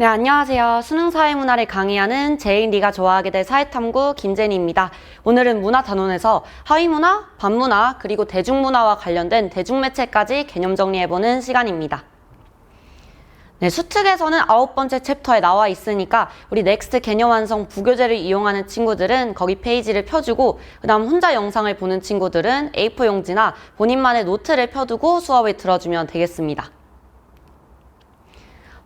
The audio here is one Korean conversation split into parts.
네, 안녕하세요. 수능사회문화를 강의하는 제인 리가 좋아하게 될 사회탐구 김제니입니다. 오늘은 문화단원에서 하위문화, 반문화, 그리고 대중문화와 관련된 대중매체까지 개념 정리해보는 시간입니다. 네, 수특에서는 9번째 챕터에 나와 있으니까 우리 넥스트 개념 완성 부교재를 이용하는 친구들은 거기 페이지를 펴주고 그 다음 혼자 영상을 보는 친구들은 A4 용지나 본인만의 노트를 펴두고 수업을 들어주면 되겠습니다.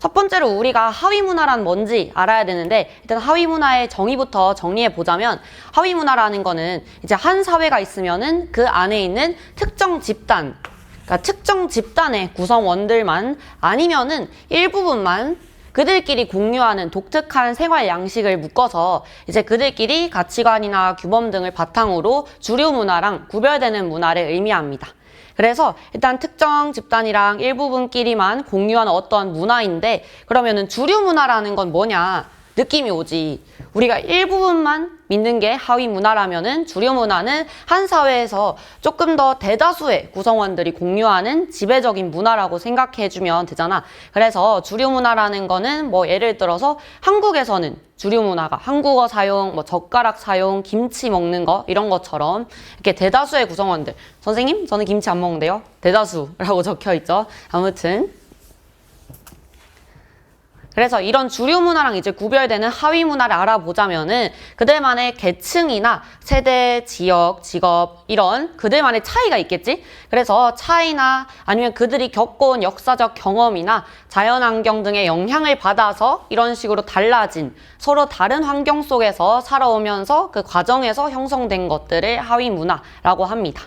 첫 번째로 우리가 하위문화란 뭔지 알아야 되는데 일단 하위문화의 정의부터 정리해 보자면 하위문화라는 거는 이제 한 사회가 있으면은 그 안에 있는 특정 집단, 그러니까 특정 집단의 구성원들만 아니면은 일부분만 그들끼리 공유하는 독특한 생활 양식을 묶어서 이제 그들끼리 가치관이나 규범 등을 바탕으로 주류 문화랑 구별되는 문화를 의미합니다. 그래서 일단 특정 집단이랑 일부분끼리만 공유하는 어떤 문화인데 그러면은 주류 문화라는 건 뭐냐 느낌이 오지. 우리가 일부분만 믿는 게 하위 문화라면은 주류 문화는 한 사회에서 조금 더 대다수의 구성원들이 공유하는 지배적인 문화라고 생각해주면 되잖아. 그래서 주류 문화라는 거는 뭐 예를 들어서 한국에서는 주류 문화가 한국어 사용, 뭐 젓가락 사용, 김치 먹는 거 이런 것처럼 이렇게 대다수의 구성원들. 선생님, 저는 김치 안 먹는데요. 대다수라고 적혀 있죠. 아무튼. 그래서 이런 주류 문화랑 이제 구별되는 하위 문화를 알아보자면은 그들만의 계층이나 세대, 지역, 직업 이런 그들만의 차이가 있겠지? 그래서 차이나 아니면 그들이 겪어온 역사적 경험이나 자연환경 등의 영향을 받아서 이런 식으로 달라진 서로 다른 환경 속에서 살아오면서 그 과정에서 형성된 것들을 하위 문화라고 합니다.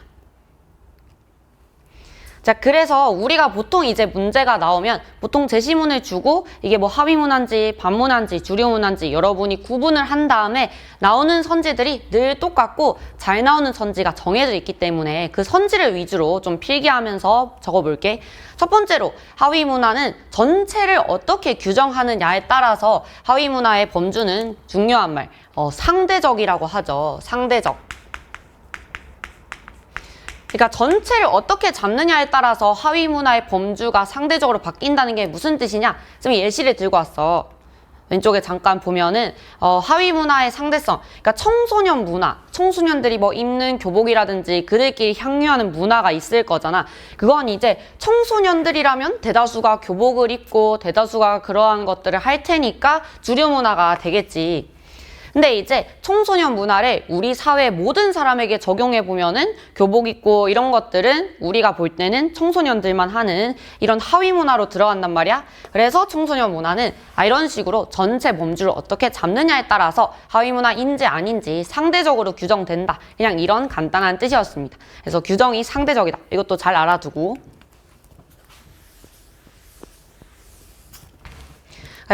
자, 그래서 우리가 보통 이제 문제가 나오면 보통 제시문을 주고 이게 뭐 하위문화인지 반문화인지 주류문화인지 여러분이 구분을 한 다음에 나오는 선지들이 늘 똑같고 잘 나오는 선지가 정해져 있기 때문에 그 선지를 위주로 좀 필기하면서 적어볼게. 첫 번째로 하위문화는 전체를 어떻게 규정하느냐에 따라서 하위문화의 범주는 중요한 말, 상대적이라고 하죠. 상대적. 그러니까 전체를 어떻게 잡느냐에 따라서 하위 문화의 범주가 상대적으로 바뀐다는 게 무슨 뜻이냐? 지금 예시를 들고 왔어. 왼쪽에 잠깐 보면은 하위 문화의 상대성. 그러니까 청소년 문화, 청소년들이 뭐 입는 교복이라든지 그들끼리 향유하는 문화가 있을 거잖아. 그건 이제 청소년들이라면 대다수가 교복을 입고 대다수가 그러한 것들을 할 테니까 주류 문화가 되겠지. 근데 이제 청소년 문화를 우리 사회 모든 사람에게 적용해 보면은 교복 입고 이런 것들은 우리가 볼 때는 청소년들만 하는 이런 하위 문화로 들어간단 말이야. 그래서 청소년 문화는 이런 식으로 전체 범주를 어떻게 잡느냐에 따라서 하위 문화인지 아닌지 상대적으로 규정된다. 그냥 이런 간단한 뜻이었습니다. 그래서 규정이 상대적이다. 이것도 잘 알아두고.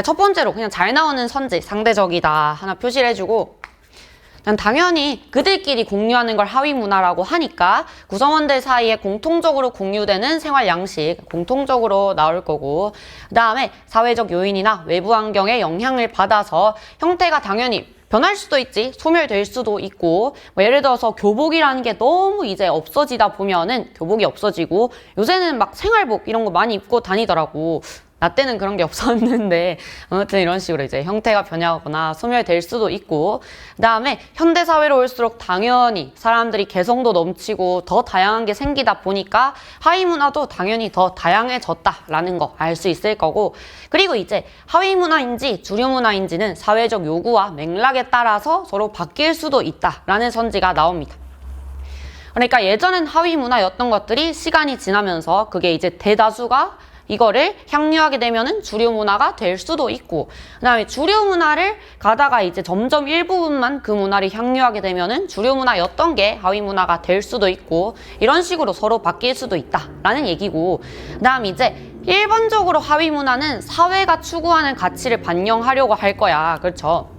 첫 번째로 그냥 잘 나오는 선지, 상대적이다 하나 표시를 해주고 당연히 그들끼리 공유하는 걸 하위 문화라고 하니까 구성원들 사이에 공통적으로 공유되는 생활 양식, 공통적으로 나올 거고 그 다음에 사회적 요인이나 외부 환경에 영향을 받아서 형태가 당연히 변할 수도 있지, 소멸될 수도 있고 뭐 예를 들어서 교복이라는 게 너무 이제 없어지다 보면은 교복이 없어지고 요새는 막 생활복 이런 거 많이 입고 다니더라고. 나 때는 그런 게 없었는데 아무튼 이런 식으로 이제 형태가 변하거나 소멸될 수도 있고 그 다음에 현대사회로 올수록 당연히 사람들이 개성도 넘치고 더 다양한 게 생기다 보니까 하위 문화도 당연히 더 다양해졌다라는 거 알 수 있을 거고 그리고 이제 하위 문화인지 주류 문화인지는 사회적 요구와 맥락에 따라서 서로 바뀔 수도 있다라는 선지가 나옵니다. 그러니까 예전엔 하위 문화였던 것들이 시간이 지나면서 그게 이제 대다수가 이거를 향유하게 되면은 주류 문화가 될 수도 있고 그 다음에 주류 문화를 가다가 이제 점점 일부분만 그 문화를 향유하게 되면은 주류 문화였던 게 하위 문화가 될 수도 있고 이런 식으로 서로 바뀔 수도 있다라는 얘기고 그 다음 이제 일반적으로 하위 문화는 사회가 추구하는 가치를 반영하려고 할 거야. 그렇죠?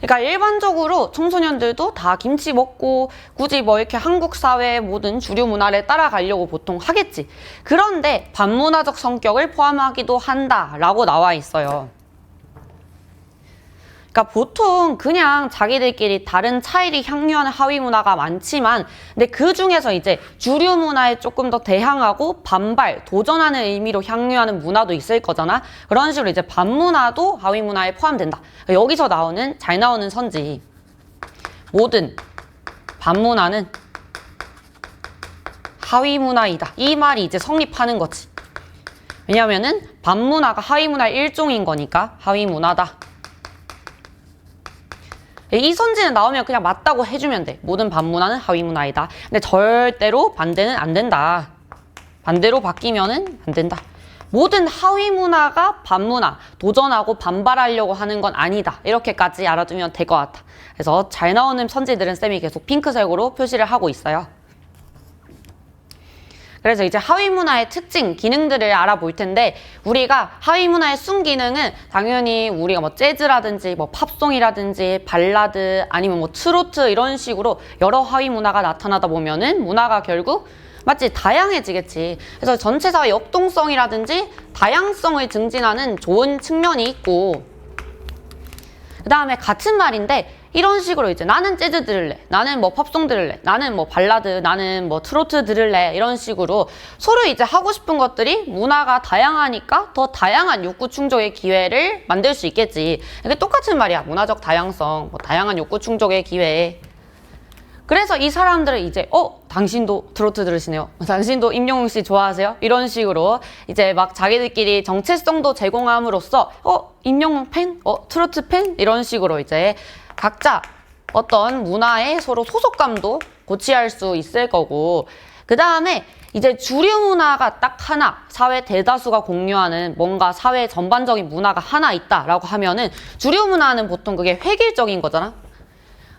그러니까 일반적으로 청소년들도 다 김치 먹고 굳이 뭐 이렇게 한국 사회의 모든 주류 문화를 따라가려고 보통 하겠지. 그런데 반문화적 성격을 포함하기도 한다라고 나와 있어요. 그러니까 보통 그냥 자기들끼리 다른 차이를 향유하는 하위 문화가 많지만, 근데 그 중에서 이제 주류 문화에 조금 더 대항하고 반발, 도전하는 의미로 향유하는 문화도 있을 거잖아. 그런 식으로 이제 반문화도 하위 문화에 포함된다. 여기서 나오는 잘 나오는 선지, 모든 반문화는 하위 문화이다. 이 말이 이제 성립하는 거지. 왜냐면은 반문화가 하위 문화의 일종인 거니까 하위 문화다. 이 선지는 나오면 그냥 맞다고 해주면 돼. 모든 반문화는 하위 문화이다. 근데 절대로 반대는 안 된다. 반대로 바뀌면은 안 된다. 모든 하위 문화가 반문화, 도전하고 반발하려고 하는 건 아니다. 이렇게까지 알아두면 될 것 같아. 그래서 잘 나오는 선지들은 쌤이 계속 핑크색으로 표시를 하고 있어요. 그래서 이제 하위 문화의 특징, 기능들을 알아볼 텐데, 우리가 하위 문화의 순기능은 당연히 우리가 뭐 재즈라든지 뭐 팝송이라든지 발라드 아니면 뭐 트로트 이런 식으로 여러 하위 문화가 나타나다 보면은 문화가 결국 맞지? 다양해지겠지. 그래서 전체 사회 역동성이라든지 다양성을 증진하는 좋은 측면이 있고, 그 다음에 같은 말인데 이런 식으로 이제 나는 재즈 들을래, 나는 뭐 팝송 들을래, 나는 뭐 발라드, 나는 뭐 트로트 들을래, 이런 식으로 서로 이제 하고 싶은 것들이 문화가 다양하니까 더 다양한 욕구 충족의 기회를 만들 수 있겠지. 이게 똑같은 말이야. 문화적 다양성, 뭐 다양한 욕구 충족의 기회. 그래서 이 사람들은 이제 당신도 트로트 들으시네요, 당신도 임영웅 씨 좋아하세요? 이런 식으로 이제 막 자기들끼리 정체성도 제공함으로써 임영웅 팬? 트로트 팬? 이런 식으로 이제 각자 어떤 문화에 서로 소속감도 고취할 수 있을 거고, 그 다음에 이제 주류 문화가 딱 하나, 사회 대다수가 공유하는 뭔가 사회 전반적인 문화가 하나 있다라고 하면은 주류 문화는 보통 그게 획일적인 거잖아.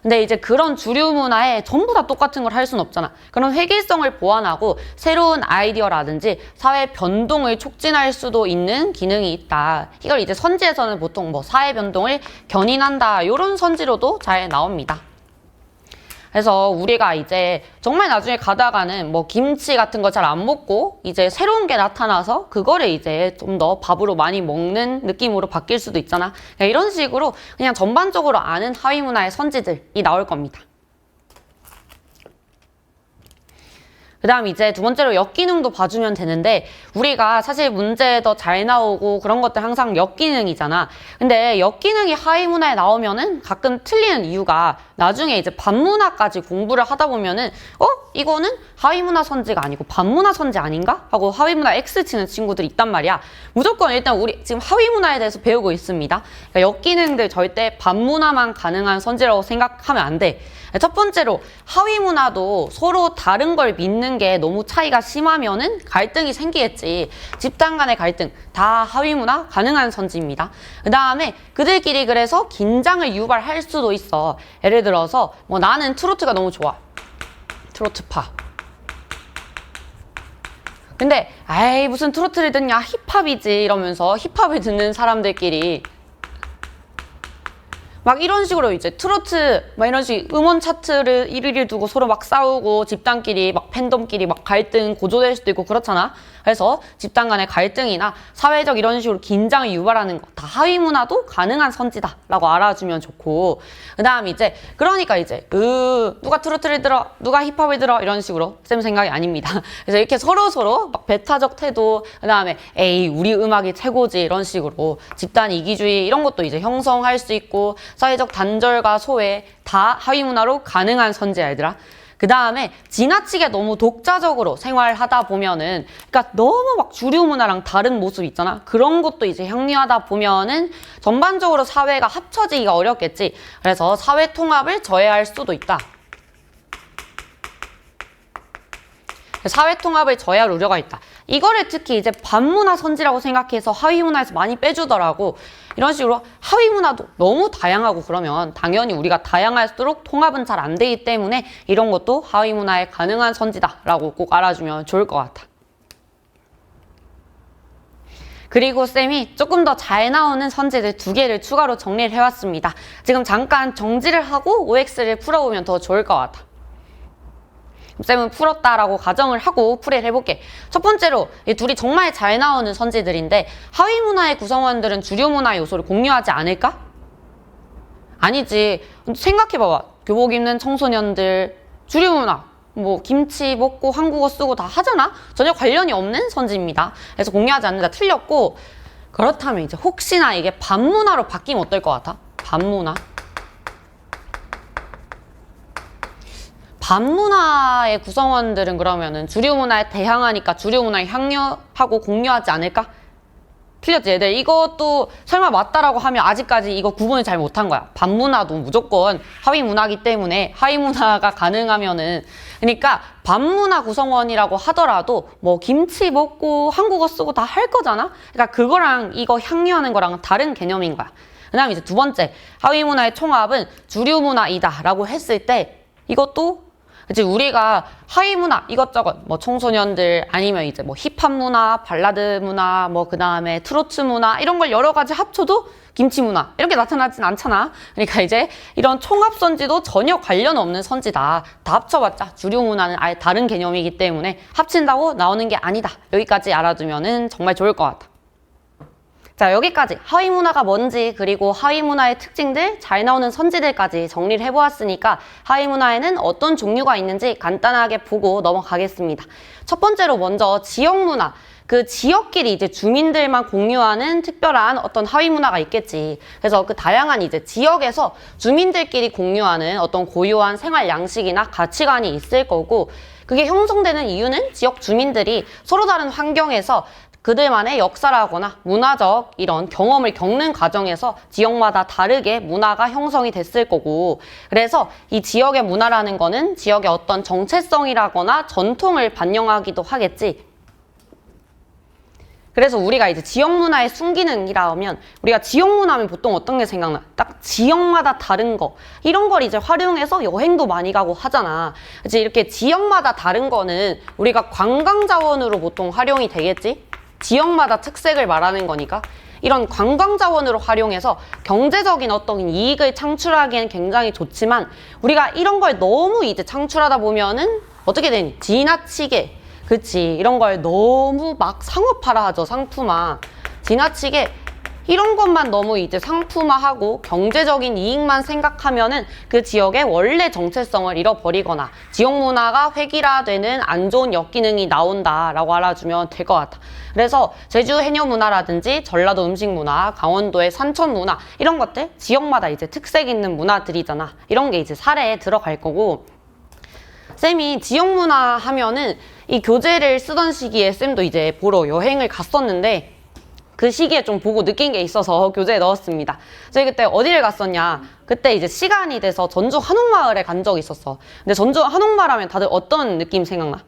근데 이제 그런 주류 문화에 전부 다 똑같은 걸 할 수는 없잖아. 그런 획일성을 보완하고 새로운 아이디어라든지 사회 변동을 촉진할 수도 있는 기능이 있다. 이걸 이제 선지에서는 보통 뭐 사회 변동을 견인한다, 이런 선지로도 잘 나옵니다. 그래서 우리가 이제 정말 나중에 가다가는 뭐 김치 같은 거 잘 안 먹고 이제 새로운 게 나타나서 그거를 이제 좀 더 밥으로 많이 먹는 느낌으로 바뀔 수도 있잖아. 이런 식으로 그냥 전반적으로 아는 하위 문화의 선지들이 나올 겁니다. 그 다음 이제 두 번째로 역기능도 봐주면 되는데, 우리가 사실 문제 더 잘 나오고 그런 것들 항상 역기능이잖아. 근데 역기능이 하위 문화에 나오면은 가끔 틀리는 이유가 나중에 이제 반문화까지 공부를 하다 보면은 이거는 하위 문화 선지가 아니고 반문화 선지 아닌가? 하고 하위 문화 X 치는 친구들이 있단 말이야. 무조건 일단 우리 지금 하위 문화에 대해서 배우고 있습니다. 그러니까 역기능들 절대 반문화만 가능한 선지라고 생각하면 안 돼. 첫 번째로 하위 문화도 서로 다른 걸 믿는 게 너무 차이가 심하면은 갈등이 생기겠지. 집단 간의 갈등 다 하위 문화 가능한 선지입니다. 그 다음에 그들끼리 그래서 긴장을 유발할 수도 있어. 예를 들어서 뭐 나는 트로트가 너무 좋아, 트로트파. 근데 아이 무슨 트로트를 듣냐, 힙합이지, 이러면서 힙합을 듣는 사람들끼리 막 이런 식으로 이제 트로트 막 이런 식 음원 차트를 1위를 두고 서로 막 싸우고 집단끼리 막 팬덤끼리 막 갈등 고조될 수도 있고 그렇잖아. 그래서 집단 간의 갈등이나 사회적 이런 식으로 긴장을 유발하는 거 다 하위 문화도 가능한 선지다라고 알아주면 좋고, 그 다음 이제 그러니까 이제 누가 트로트를 들어, 누가 힙합을 들어, 이런 식으로 쌤 생각이 아닙니다. 그래서 이렇게 서로 막 배타적 태도, 그 다음에 에이 우리 음악이 최고지, 이런 식으로 집단 이기주의 이런 것도 이제 형성할 수 있고, 사회적 단절과 소외 다 하위 문화로 가능한 선지야 얘들아. 그 다음에 지나치게 너무 독자적으로 생활하다 보면은, 그러니까 너무 막 주류 문화랑 다른 모습 있잖아. 그런 것도 이제 향유하다 보면은 전반적으로 사회가 합쳐지기가 어렵겠지. 그래서 사회 통합을 저해할 수도 있다. 사회 통합을 저해할 우려가 있다. 이거를 특히 이제 반문화 선지라고 생각해서 하위 문화에서 많이 빼주더라고. 이런 식으로 하위 문화도 너무 다양하고 그러면 당연히 우리가 다양할수록 통합은 잘 안 되기 때문에 이런 것도 하위 문화에 가능한 선지다라고 꼭 알아주면 좋을 것 같아. 그리고 쌤이 조금 더 잘 나오는 선지들 2개를 추가로 정리를 해왔습니다. 지금 잠깐 정지를 하고 OX를 풀어보면 더 좋을 것 같아. 쌤은 풀었다라고 가정을 하고 풀이를 해볼게. 첫 번째로 이 둘이 정말 잘 나오는 선지들인데, 하위 문화의 구성원들은 주류 문화 요소를 공유하지 않을까? 아니지. 생각해봐봐. 교복 입는 청소년들, 주류 문화, 뭐 김치 먹고 한국어 쓰고 다 하잖아? 전혀 관련이 없는 선지입니다. 그래서 공유하지 않는다 틀렸고, 그렇다면 이제 혹시나 이게 반문화로 바뀌면 어떨 것 같아? 반문화. 반문화의 구성원들은 그러면은 주류 문화에 대항하니까 주류 문화에 향유하고 공유하지 않을까? 틀렸지 얘들. 이것도 설마 맞다라고 하면 아직까지 이거 구분을 잘 못한 거야. 반문화도 무조건 하위 문화기 때문에 하위 문화가 가능하면은, 그러니까 반문화 구성원이라고 하더라도 뭐 김치 먹고 한국어 쓰고 다 할 거잖아. 그러니까 그거랑 이거 향유하는 거랑 다른 개념인 거야. 그다음에 이제 두 번째, 하위 문화의 총합은 주류 문화이다라고 했을 때 이것도 그치, 우리가 하위 문화 이것저것 뭐 청소년들 아니면 이제 뭐 힙합 문화, 발라드 문화, 뭐 그 다음에 트로트 문화 이런 걸 여러 가지 합쳐도 김치 문화 이렇게 나타나진 않잖아. 그러니까 이제 이런 총합 선지도 전혀 관련 없는 선지다. 다 합쳐봤자 주류 문화는 아예 다른 개념이기 때문에 합친다고 나오는 게 아니다. 여기까지 알아두면은 정말 좋을 것 같아. 자, 여기까지 하위 문화가 뭔지 그리고 하위 문화의 특징들, 잘 나오는 선지들까지 정리를 해보았으니까 하위 문화에는 어떤 종류가 있는지 간단하게 보고 넘어가겠습니다. 첫 번째로 먼저 지역 문화. 그 지역끼리 이제 주민들만 공유하는 특별한 어떤 하위 문화가 있겠지. 그래서 그 다양한 이제 지역에서 주민들끼리 공유하는 어떤 고유한 생활 양식이나 가치관이 있을 거고, 그게 형성되는 이유는 지역 주민들이 서로 다른 환경에서 그들만의 역사라거나 문화적 이런 경험을 겪는 과정에서 지역마다 다르게 문화가 형성이 됐을 거고, 그래서 이 지역의 문화라는 거는 지역의 어떤 정체성이라거나 전통을 반영하기도 하겠지. 그래서 우리가 이제 지역 문화의 순기능이라 하면, 우리가 지역 문화하면 보통 어떤 게 생각나? 딱 지역마다 다른 거, 이런 걸 이제 활용해서 여행도 많이 가고 하잖아. 이제 이렇게 지역마다 다른 거는 우리가 관광 자원으로 보통 활용이 되겠지? 지역마다 특색을 말하는 거니까 이런 관광 자원으로 활용해서 경제적인 어떤 이익을 창출하기엔 굉장히 좋지만, 우리가 이런 걸 너무 이제 창출하다 보면은 어떻게 되니? 지나치게, 그치, 이런 걸 너무 막 상업화라 하죠. 상품화. 지나치게 이런 것만 너무 이제 상품화하고 경제적인 이익만 생각하면은 그 지역의 원래 정체성을 잃어버리거나 지역 문화가 획일화되는 안 좋은 역기능이 나온다라고 알아주면 될 것 같아. 그래서 제주 해녀 문화라든지 전라도 음식 문화, 강원도의 산천 문화 이런 것들 지역마다 이제 특색 있는 문화들이잖아. 이런 게 이제 사례에 들어갈 거고, 쌤이 지역 문화 하면은 이 교재를 쓰던 시기에 쌤도 이제 보러 여행을 갔었는데 그 시기에 좀 보고 느낀 게 있어서 교재에 넣었습니다. 저희 그때 어디를 갔었냐? 그때 이제 시간이 돼서 전주 한옥마을에 간 적이 있었어. 근데 전주 한옥마을 하면 다들 어떤 느낌 생각나?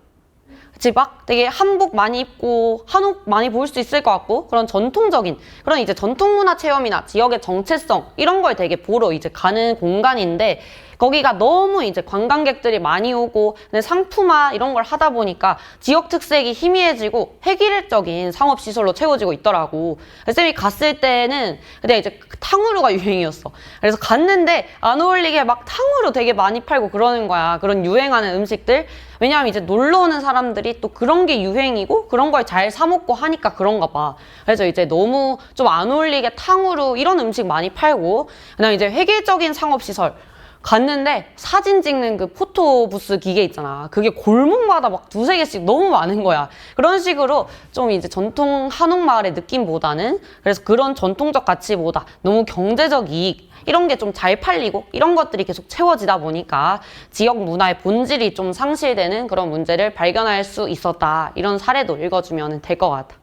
그치, 막 되게 한복 많이 입고 한옥 많이 볼 수 있을 것 같고, 그런 전통적인 그런 이제 전통문화 체험이나 지역의 정체성 이런 걸 되게 보러 이제 가는 공간인데, 거기가 너무 이제 관광객들이 많이 오고 근데 상품화 이런 걸 하다 보니까 지역 특색이 희미해지고 획일적인 상업시설로 채워지고 있더라고. 쌤이 갔을 때는 근데 이제 탕후루가 유행이었어. 그래서 갔는데 안 어울리게 막 탕후루 되게 많이 팔고 그러는 거야. 그런 유행하는 음식들. 왜냐하면 이제 놀러 오는 사람들이 또 그런 게 유행이고 그런 걸 잘 사 먹고 하니까 그런가 봐. 그래서 이제 너무 좀 안 어울리게 탕후루 이런 음식 많이 팔고, 그다음에 이제 획일적인 상업시설 갔는데 사진 찍는 그 포토부스 기계 있잖아. 그게 골목마다 막 두세 개씩 너무 많은 거야. 그런 식으로 좀 이제 전통 한옥마을의 느낌보다는, 그래서 그런 전통적 가치보다 너무 경제적 이익 이런 게 좀 잘 팔리고 이런 것들이 계속 채워지다 보니까 지역 문화의 본질이 좀 상실되는 그런 문제를 발견할 수 있었다. 이런 사례도 읽어주면 될 것 같아.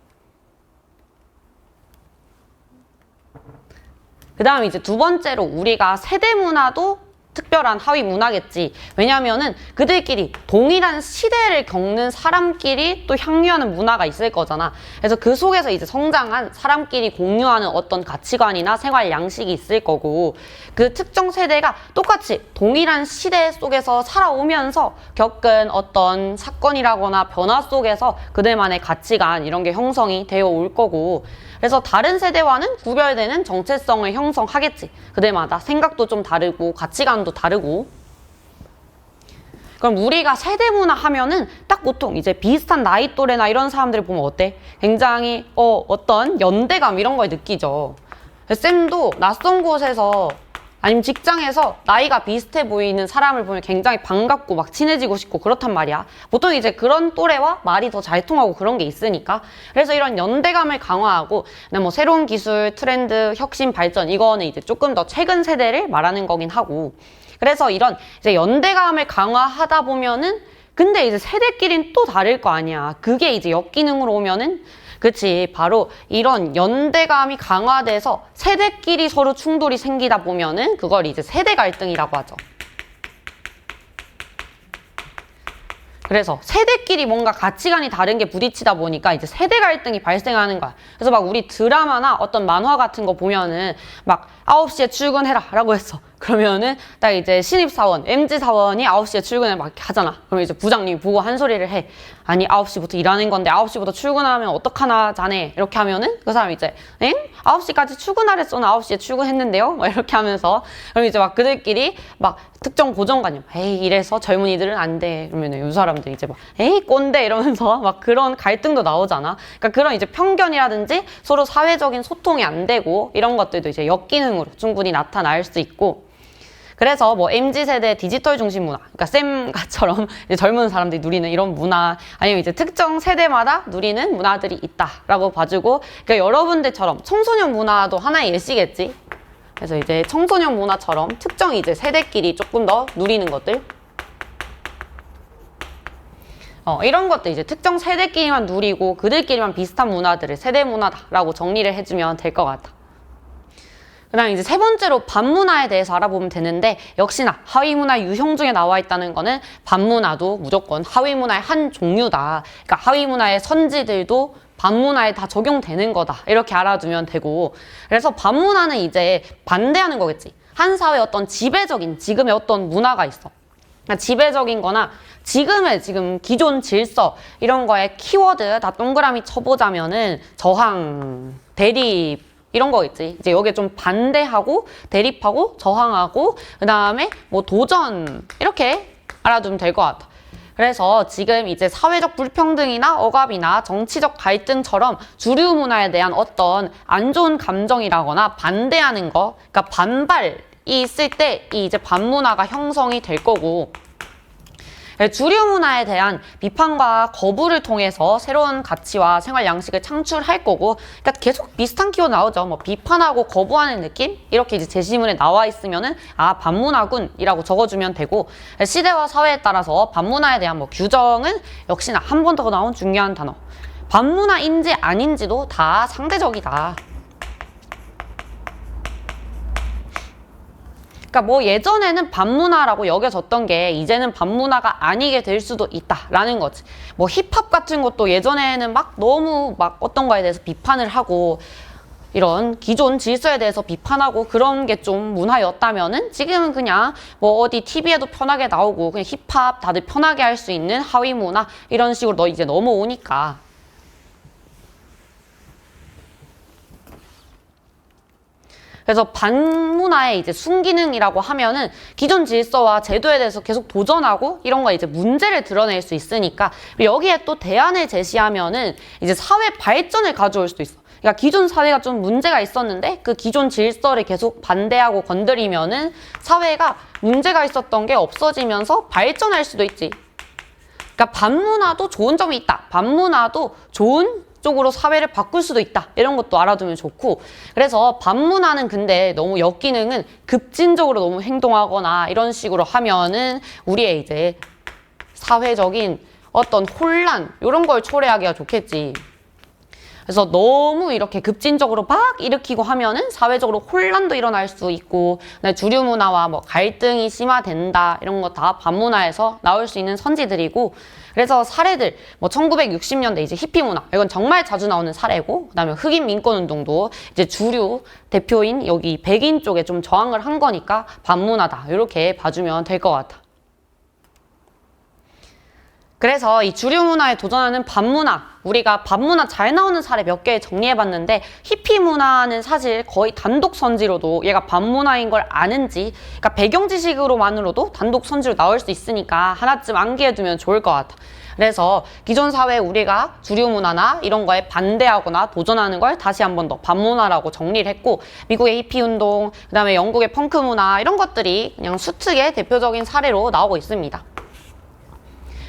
그 다음에 이제 두 번째로 우리가 세대 문화도 특별한 하위 문화겠지. 왜냐면은 그들끼리 동일한 시대를 겪는 사람끼리 또 향유하는 문화가 있을 거잖아. 그래서 그 속에서 이제 성장한 사람끼리 공유하는 어떤 가치관이나 생활 양식이 있을 거고, 그 특정 세대가 똑같이 동일한 시대 속에서 살아오면서 겪은 어떤 사건이라거나 변화 속에서 그들만의 가치관 이런 게 형성이 되어 올 거고, 그래서 다른 세대와는 구별되는 정체성을 형성하겠지. 그들마다 생각도 좀 다르고 가치관도 다르고. 그럼 우리가 세대문화 하면은 딱 보통 이제 비슷한 나이 또래나 이런 사람들을 보면 어때? 굉장히 어떤 연대감 이런 걸 느끼죠. 쌤도 낯선 곳에서 아니면 직장에서 나이가 비슷해 보이는 사람을 보면 굉장히 반갑고 막 친해지고 싶고 그렇단 말이야. 보통 이제 그런 또래와 말이 더 잘 통하고 그런 게 있으니까. 그래서 이런 연대감을 강화하고, 뭐 새로운 기술, 트렌드, 혁신, 발전, 이거는 이제 조금 더 최근 세대를 말하는 거긴 하고. 그래서 이런 이제 연대감을 강화하다 보면은, 근데 이제 세대끼리는 또 다를 거 아니야. 그게 이제 역기능으로 오면은, 그치, 바로 이런 연대감이 강화돼서 세대끼리 서로 충돌이 생기다 보면은 그걸 이제 세대 갈등이라고 하죠. 그래서 세대끼리 뭔가 가치관이 다른 게 부딪히다 보니까 이제 세대 갈등이 발생하는 거야. 그래서 막 우리 드라마나 어떤 만화 같은 거 보면은 막 9시에 출근해라 라고 했어. 그러면은 딱 이제 신입사원, MZ사원이 9시에 출근을 막 이렇게 하잖아. 그러면 이제 부장님이 보고 한 소리를 해. 아니 9시부터 일하는 건데 9시부터 출근하면 어떡하나 자네. 이렇게 하면은 그 사람이 이제 9시까지 출근하랬어. 나 9시에 출근했는데요. 막 이렇게 하면서 그럼 이제 막 그들끼리 막 특정 고정관념. 에이 이래서 젊은이들은 안 돼. 그러면은 이 사람들이 이제 막 에이 꼰대 이러면서 막 그런 갈등도 나오잖아. 그러니까 그런 이제 편견이라든지 서로 사회적인 소통이 안 되고 이런 것들도 이제 역기능으로 충분히 나타날 수 있고. 그래서 뭐 MZ세대 디지털 중심 문화, 그러니까 쌤가처럼 이제 젊은 사람들이 누리는 이런 문화, 아니면 이제 특정 세대마다 누리는 문화들이 있다라고 봐주고, 그러니까 여러분들처럼 청소년 문화도 하나의 예시겠지. 그래서 이제 청소년 문화처럼 특정 이제 세대끼리 조금 더 누리는 것들, 이런 것들 이제 특정 세대끼리만 누리고 그들끼리만 비슷한 문화들을 세대 문화다라고 정리를 해주면 될 것 같아. 그 다음 이제 세 번째로 반문화에 대해서 알아보면 되는데, 역시나 하위문화 유형 중에 나와 있다는 거는 반문화도 무조건 하위문화의 한 종류다. 그러니까 하위문화의 선지들도 반문화에 다 적용되는 거다. 이렇게 알아두면 되고, 그래서 반문화는 이제 반대하는 거겠지. 한 사회의 어떤 지배적인 지금의 어떤 문화가 있어. 그러니까 지배적인 거나 지금의 지금 기존 질서 이런 거에 키워드 다 동그라미 쳐보자면은 저항, 대립, 이런 거 있지. 이제 여기에 좀 반대하고 대립하고 저항하고 그 다음에 뭐 도전 이렇게 알아두면 될 것 같아. 그래서 지금 이제 사회적 불평등이나 억압이나 정치적 갈등처럼 주류 문화에 대한 어떤 안 좋은 감정이라거나 반대하는 거, 그러니까 반발이 있을 때 이 이제 반문화가 형성이 될 거고, 주류 문화에 대한 비판과 거부를 통해서 새로운 가치와 생활 양식을 창출할 거고, 그러니까 계속 비슷한 키워드 나오죠. 뭐 비판하고 거부하는 느낌? 이렇게 이제 제시문에 나와 있으면은 반문화군이라고 적어주면 되고, 시대와 사회에 따라서 반문화에 대한 뭐 규정은 역시나 한 번 더 나온 중요한 단어. 반문화인지 아닌지도 다 상대적이다. 그러니까 뭐 예전에는 반문화라고 여겨졌던 게 이제는 반문화가 아니게 될 수도 있다라는 거지. 뭐 힙합 같은 것도 예전에는 막 너무 막 어떤 거에 대해서 비판을 하고 이런 기존 질서에 대해서 비판하고 그런 게 좀 문화였다면은 지금은 그냥 뭐 어디 TV에도 편하게 나오고 그냥 힙합 다들 편하게 할 수 있는 하위 문화 이런 식으로 너 이제 넘어오니까. 그래서 반문화의 이제 순기능이라고 하면은 기존 질서와 제도에 대해서 계속 도전하고 이런 거 이제 문제를 드러낼 수 있으니까, 여기에 또 대안을 제시하면은 이제 사회 발전을 가져올 수도 있어. 그러니까 기존 사회가 좀 문제가 있었는데 그 기존 질서를 계속 반대하고 건드리면은 사회가 문제가 있었던 게 없어지면서 발전할 수도 있지. 그러니까 반문화도 좋은 점이 있다. 반문화도 좋은 쪽으로 사회를 바꿀 수도 있다. 이런 것도 알아두면 좋고, 그래서 반문화는 근데 너무 역기능은 급진적으로 너무 행동하거나 이런 식으로 하면은 우리의 이제 사회적인 어떤 혼란 이런 걸 초래하기가 좋겠지. 그래서 너무 이렇게 급진적으로 막 일으키고 하면은 사회적으로 혼란도 일어날 수 있고, 주류 문화와 뭐 갈등이 심화된다 이런 거 다 반문화에서 나올 수 있는 선지들이고, 그래서 사례들 뭐 1960년대 이제 히피 문화 이건 정말 자주 나오는 사례고, 그다음에 흑인 민권 운동도 이제 주류 대표인 여기 백인 쪽에 좀 저항을 한 거니까 반문화다 이렇게 봐주면 될 것 같아. 그래서 이 주류 문화에 도전하는 반문화, 우리가 반문화 잘 나오는 사례 몇 개 정리해봤는데, 히피 문화는 사실 거의 단독 선지로도 얘가 반문화인 걸 아는지, 그러니까 배경 지식으로만으로도 단독 선지로 나올 수 있으니까 하나쯤 암기해두면 좋을 것 같아. 그래서 기존 사회에 우리가 주류 문화나 이런 거에 반대하거나 도전하는 걸 다시 한 번 더 반문화라고 정리를 했고, 미국의 히피 운동, 그다음에 영국의 펑크 문화 이런 것들이 그냥 수특의 대표적인 사례로 나오고 있습니다.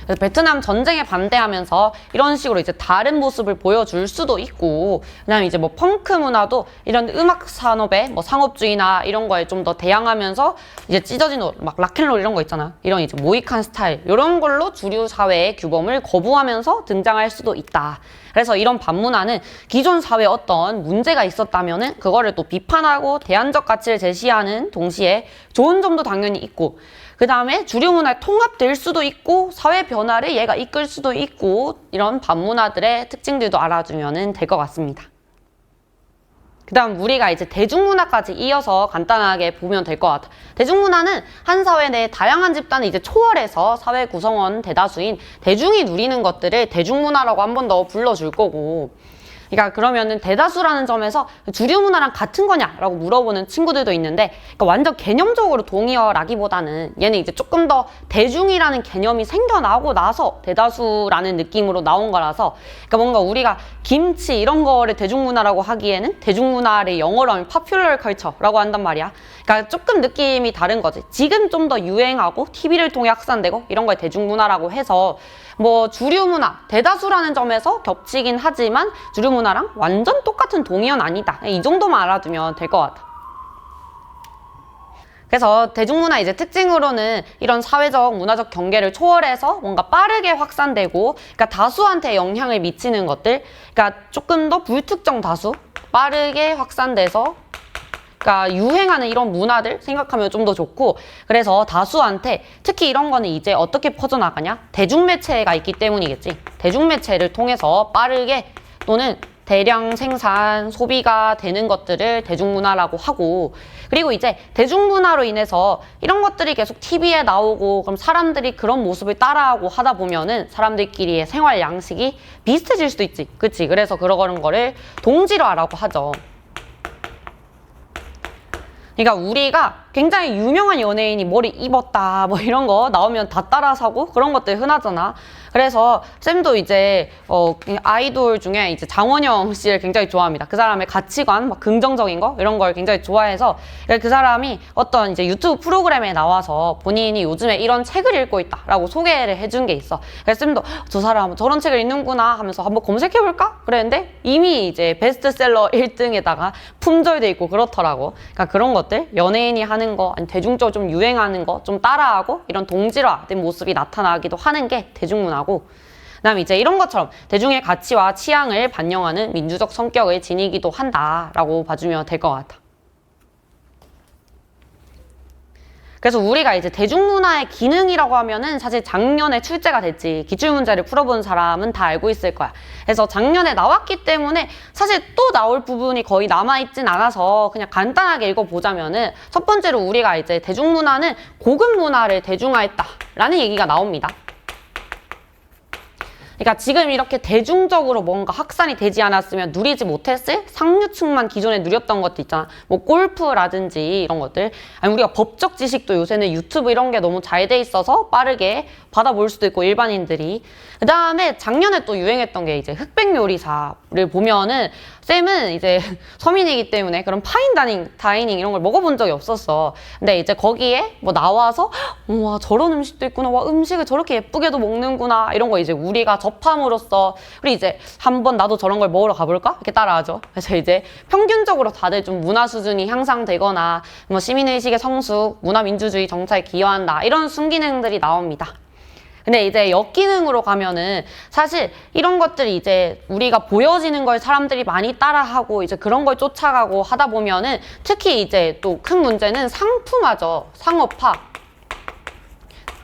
그래서 베트남 전쟁에 반대하면서 이런 식으로 이제 다른 모습을 보여줄 수도 있고, 그다음에 이제 뭐 펑크 문화도 이런 음악 산업의 뭐 상업주의나 이런 거에 좀 더 대항하면서 이제 찢어진 옷, 막 락앤롤 이런 거 있잖아. 이런 이제 모이칸 스타일 이런 걸로 주류 사회의 규범을 거부하면서 등장할 수도 있다. 그래서 이런 반문화는 기존 사회에 어떤 문제가 있었다면은 그거를 또 비판하고 대안적 가치를 제시하는 동시에 좋은 점도 당연히 있고, 그 다음에 주류 문화에 통합될 수도 있고 사회 변화를 얘가 이끌 수도 있고, 이런 반문화들의 특징들도 알아두면 될 것 같습니다. 그 다음 우리가 이제 대중문화까지 이어서 간단하게 보면 될 것 같아. 대중문화는 한 사회 내에 다양한 집단을 이제 초월해서 사회 구성원 대다수인 대중이 누리는 것들을 대중문화라고 한 번 더 불러줄 거고, 그러니까 그러면은 대다수라는 점에서 주류 문화랑 같은 거냐라고 물어보는 친구들도 있는데, 그러니까 완전 개념적으로 동의어라기보다는 얘는 이제 조금 더 대중이라는 개념이 생겨나고 나서 대다수라는 느낌으로 나온 거라서, 그러니까 뭔가 우리가 김치 이런 거를 대중문화라고 하기에는 대중문화를 영어로 하면 popular culture라고 한단 말이야. 그러니까 조금 느낌이 다른 거지. 지금 좀 더 유행하고 TV를 통해 확산되고 이런 걸 대중문화라고 해서, 뭐 주류 문화, 대다수라는 점에서 겹치긴 하지만 주류 문화랑 완전 똑같은 동의어는 아니다. 이 정도만 알아두면 될 것 같아. 그래서 대중문화 이제 특징으로는 이런 사회적, 문화적 경계를 초월해서 뭔가 빠르게 확산되고, 그러니까 다수한테 영향을 미치는 것들, 그러니까 조금 더 불특정 다수, 빠르게 확산돼서 그러니까 유행하는 이런 문화들 생각하면 좀 더 좋고, 그래서 다수한테 특히 이런 거는 이제 어떻게 퍼져나가냐? 대중매체가 있기 때문이겠지. 대중매체를 통해서 빠르게 또는 대량 생산, 소비가 되는 것들을 대중문화라고 하고, 그리고 이제 대중문화로 인해서 이런 것들이 계속 TV에 나오고 그럼 사람들이 그런 모습을 따라하고 하다 보면은 사람들끼리의 생활 양식이 비슷해질 수도 있지. 그치? 그래서 그런 거를 동질화라고 하죠. 그러니까 우리가 굉장히 유명한 연예인이 머리 입었다 뭐 이런 거 나오면 다 따라 사고 그런 것들 흔하잖아. 그래서 쌤도 이제 아이돌 중에 이제 장원영 씨를 굉장히 좋아합니다. 그 사람의 가치관, 막 긍정적인 거 이런 걸 굉장히 좋아해서, 그 사람이 어떤 이제 유튜브 프로그램에 나와서 본인이 요즘에 이런 책을 읽고 있다라고 소개를 해준 게 있어. 그래서 쌤도 저 사람 저런 책을 읽는구나 하면서 한번 검색해볼까? 그랬는데 이미 이제 베스트셀러 1등에다가 품절돼 있고 그렇더라고. 그러니까 그런 것들, 연예인이 하는 거, 아니 대중적으로 좀 유행하는 거 좀 따라하고 이런 동질화된 모습이 나타나기도 하는 게 대중문화고, 그다음에 이제 이런 것처럼 대중의 가치와 취향을 반영하는 민주적 성격을 지니기도 한다라고 봐주면 될 것 같아. 그래서 우리가 이제 대중문화의 기능이라고 하면은 사실 작년에 출제가 됐지. 기출문제를 풀어본 사람은 다 알고 있을 거야. 그래서 작년에 나왔기 때문에 사실 또 나올 부분이 거의 남아있진 않아서 그냥 간단하게 읽어보자면은, 첫 번째로 우리가 이제 대중문화는 고급 문화를 대중화했다라는 얘기가 나옵니다. 그러니까 지금 이렇게 대중적으로 뭔가 확산이 되지 않았으면 누리지 못했을 상류층만 기존에 누렸던 것도 있잖아. 뭐 골프라든지 이런 것들. 아니 우리가 법적 지식도 요새는 유튜브 이런 게 너무 잘 돼 있어서 빠르게 받아볼 수도 있고, 일반인들이. 그 다음에 작년에 또 유행했던 게 이제 흑백 요리사를 보면은, 쌤은 이제 서민이기 때문에 그런 파인 다이닝 이런 걸 먹어본 적이 없었어. 근데 이제 거기에 뭐 나와서 와 저런 음식도 있구나, 와 음식을 저렇게 예쁘게도 먹는구나, 이런 거 이제 우리가 접함으로써 우리 이제 한번 나도 저런 걸 먹으러 가볼까? 이렇게 따라하죠. 그래서 이제 평균적으로 다들 좀 문화 수준이 향상되거나 뭐 시민의식의 성숙, 문화민주주의 정착에 기여한다, 이런 순기능들이 나옵니다. 근데 이제 역기능으로 가면은 사실 이런 것들이 이제 우리가 보여지는 걸 사람들이 많이 따라하고 이제 그런 걸 쫓아가고 하다 보면은, 특히 이제 또 큰 문제는 상품화죠.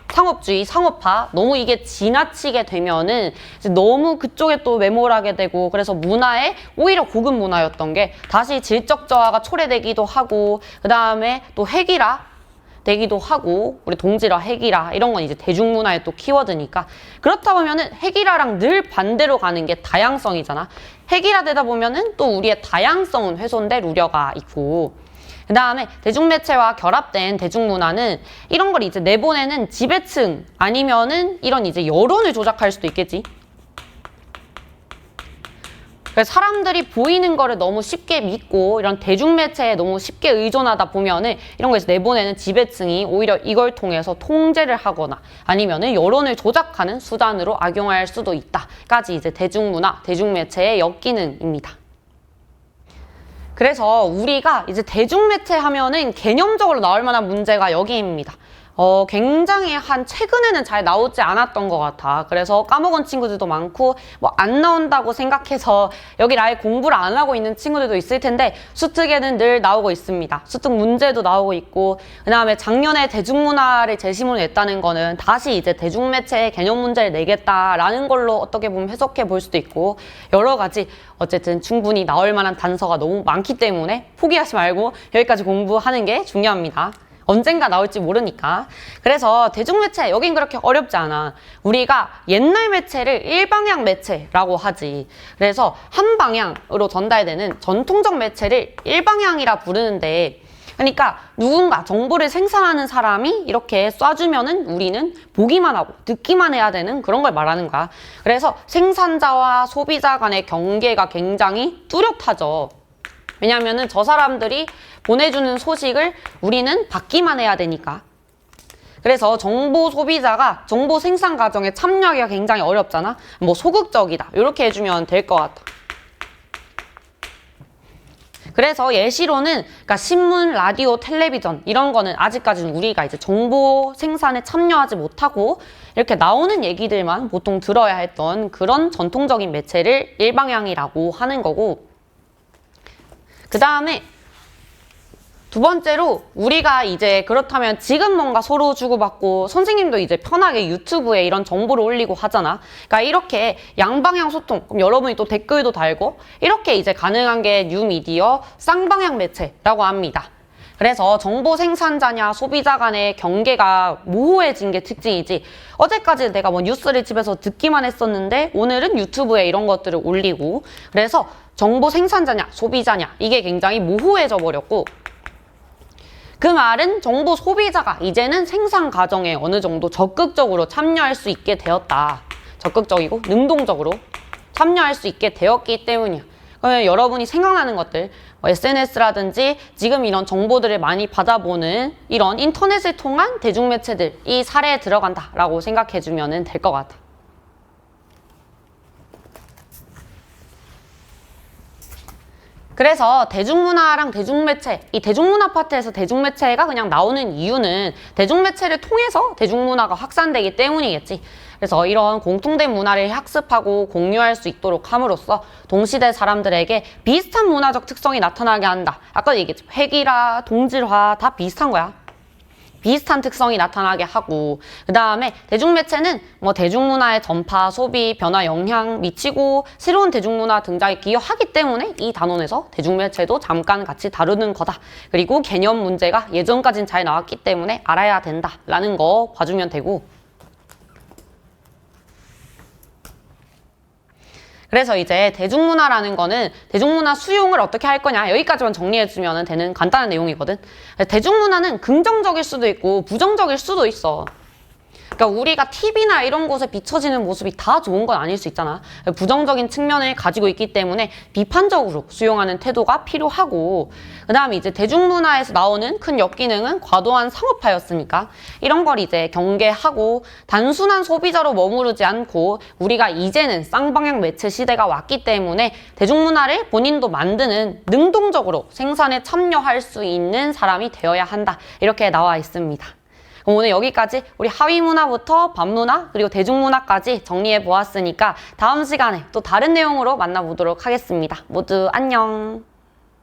상업주의, 상업화. 너무 이게 지나치게 되면은 이제 너무 그쪽에 또 매몰하게 되고, 그래서 문화에 오히려 고급 문화였던 게 다시 질적 저하가 초래되기도 하고, 그 다음에 또 획일화 되기도 하고, 우리 동질화, 획일화 이런 건 이제 대중문화의 또 키워드니까. 그렇다 보면은 획일화랑 늘 반대로 가는 게 다양성이잖아. 획일화 되다 보면은 또 우리의 다양성은 훼손될 우려가 있고, 그 다음에 대중매체와 결합된 대중문화는 이런 걸 이제 내보내는 지배층 아니면은 이런 이제 여론을 조작할 수도 있겠지. 그래서 사람들이 보이는 거를 너무 쉽게 믿고 이런 대중매체에 너무 쉽게 의존하다 보면은 이런 거에서 내보내는 지배층이 오히려 이걸 통해서 통제를 하거나 아니면은 여론을 조작하는 수단으로 악용할 수도 있다까지 이제 대중문화, 대중매체의 역기능입니다. 그래서 우리가 이제 대중매체 하면은 개념적으로 나올 만한 문제가 여기입니다. 굉장히 최근에는 잘 나오지 않았던 것 같아. 그래서 까먹은 친구들도 많고, 뭐 안 나온다고 생각해서 여기 아예 공부를 안 하고 있는 친구들도 있을 텐데, 수특에는 늘 나오고 있습니다. 수특 문제도 나오고 있고, 그 다음에 작년에 대중문화를 제시문을 냈다는 거는 다시 이제 대중매체의 개념 문제를 내겠다라는 걸로 어떻게 보면 해석해 볼 수도 있고, 여러 가지 어쨌든 충분히 나올 만한 단서가 너무 많기 때문에 포기하지 말고 여기까지 공부하는 게 중요합니다. 언젠가 나올지 모르니까. 그래서 대중매체, 여긴 그렇게 어렵지 않아. 우리가 옛날 매체를 일방향 매체라고 하지. 그래서 한 방향으로 전달되는 전통적 매체를 일방향이라 부르는데, 그러니까 누군가 정보를 생산하는 사람이 이렇게 쏴주면은 우리는 보기만 하고 듣기만 해야 되는 그런 걸 말하는 거야. 그래서 생산자와 소비자 간의 경계가 굉장히 뚜렷하죠. 왜냐면은 저 사람들이 보내주는 소식을 우리는 받기만 해야 되니까. 그래서 정보 소비자가 정보 생산 과정에 참여하기가 굉장히 어렵잖아. 뭐 소극적이다 이렇게 해주면 될 것 같아. 그래서 예시로는 그러니까 신문, 라디오, 텔레비전 이런 거는 아직까지는 우리가 이제 정보 생산에 참여하지 못하고 이렇게 나오는 얘기들만 보통 들어야 했던 그런 전통적인 매체를 일방향이라고 하는 거고, 그 다음에 두 번째로 우리가 이제 그렇다면 지금 뭔가 서로 주고받고 선생님도 이제 편하게 유튜브에 이런 정보를 올리고 하잖아. 그러니까 이렇게 양방향 소통, 그럼 여러분이 또 댓글도 달고 이렇게 이제 가능한 게 뉴미디어 쌍방향 매체라고 합니다. 그래서 정보 생산자냐 소비자 간의 경계가 모호해진 게 특징이지, 어제까지 내가 뭐 뉴스를 집에서 듣기만 했었는데 오늘은 유튜브에 이런 것들을 올리고, 그래서 정보 생산자냐 소비자냐 이게 굉장히 모호해져 버렸고, 그 말은 정보 소비자가 이제는 생산 과정에 어느 정도 적극적으로 참여할 수 있게 되었다. 적극적이고 능동적으로 참여할 수 있게 되었기 때문이야. 그러면 여러분이 생각나는 것들, SNS라든지 지금 이런 정보들을 많이 받아보는 이런 인터넷을 통한 대중매체들, 이 사례에 들어간다라고 생각해주면 될 것 같아. 그래서 대중문화랑 대중매체, 이 대중문화 파트에서 대중매체가 그냥 나오는 이유는 대중매체를 통해서 대중문화가 확산되기 때문이겠지. 그래서 이런 공통된 문화를 학습하고 공유할 수 있도록 함으로써 동시대 사람들에게 비슷한 문화적 특성이 나타나게 한다. 아까 얘기했지. 회귀라, 동질화 다 비슷한 거야. 비슷한 특성이 나타나게 하고, 그 다음에 대중매체는 뭐 대중문화의 전파, 소비, 변화, 영향 미치고 새로운 대중문화 등장에 기여하기 때문에 이 단원에서 대중매체도 잠깐 같이 다루는 거다. 그리고 개념 문제가 예전까진 잘 나왔기 때문에 알아야 된다라는 거 봐주면 되고, 그래서 이제 대중문화라는 거는 대중문화 수용을 어떻게 할 거냐, 여기까지만 정리해주면 되는 간단한 내용이거든. 대중문화는 긍정적일 수도 있고 부정적일 수도 있어. 그러니까 우리가 TV나 이런 곳에 비춰지는 모습이 다 좋은 건 아닐 수 있잖아. 부정적인 측면을 가지고 있기 때문에 비판적으로 수용하는 태도가 필요하고, 그 다음에 이제 대중문화에서 나오는 큰 역기능은 과도한 상업화였으니까 이런 걸 이제 경계하고 단순한 소비자로 머무르지 않고 우리가 이제는 쌍방향 매체 시대가 왔기 때문에 대중문화를 본인도 만드는 능동적으로 생산에 참여할 수 있는 사람이 되어야 한다. 이렇게 나와 있습니다. 그럼 오늘 여기까지 우리 하위문화부터 반문화 그리고 대중문화까지 정리해 보았으니까 다음 시간에 또 다른 내용으로 만나보도록 하겠습니다. 모두 안녕.